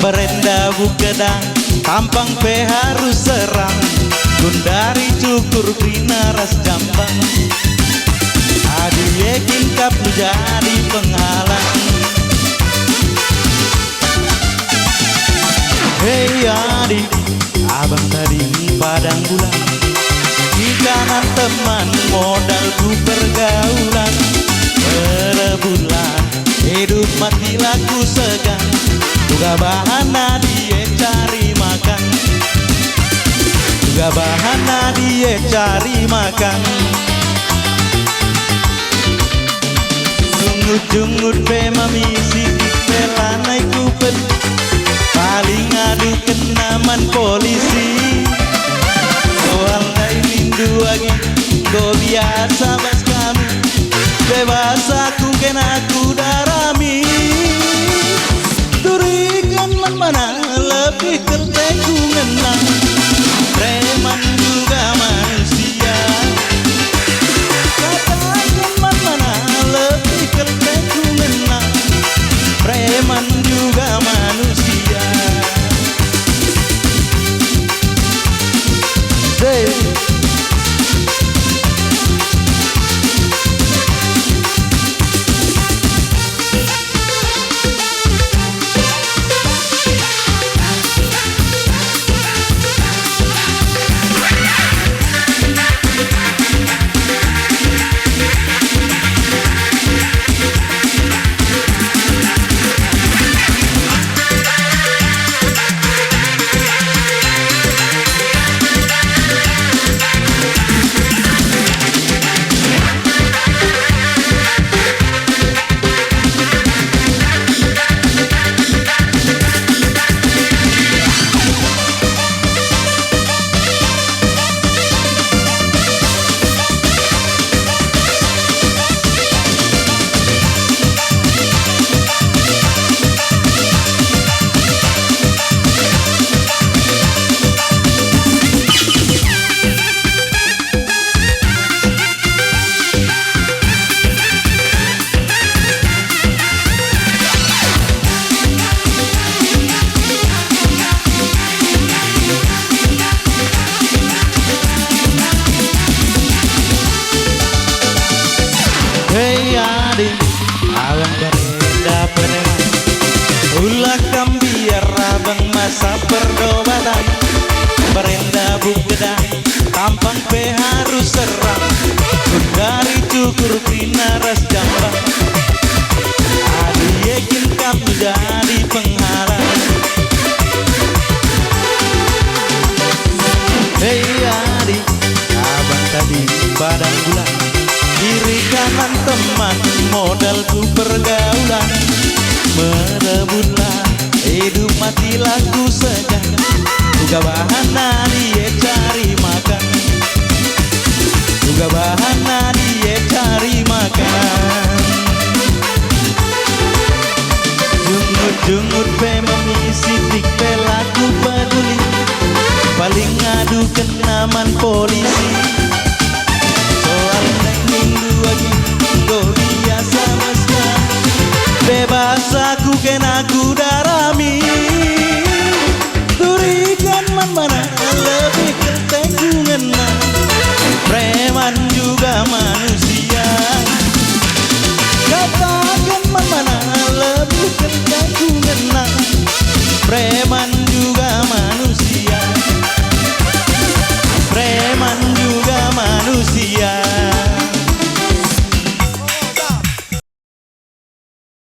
Merenda bukedang, tampang pe harus serang. Gundari cukur krina ras jambang. Adi yekin kap jadi penghalang. Hei adik, abang tadi padang bulan. Di kanan teman modalku pergaulan. Berebulan, hidup mati laku segan. Juga bahana dia cari makan. Juga bahana dia cari makan. Jungut-jungut pe mamisi pelanai kupen. Paling adu kenaman polisi. Soal dai lindu lagi go biasa bas kami. Bebas aku kena aku darami. Turikan man mana lebih kerteku ngenang. Preman juga manusia. Katakan man mana lebih kerteku ngenang. Preman juga manusia. Hei adik, abang berenda preman. Ulah kambiar abang masa perdobatan. Berenda bukedang, tampang pe harus serang. Dari cukur krina ras jambang. Adi yekin kap jadi penghalang. Hei adik, abang tadi padang bulan. Kiri kanan teman modalku pergaulan. Merebutlah hidup mati laku segan. Juga bahana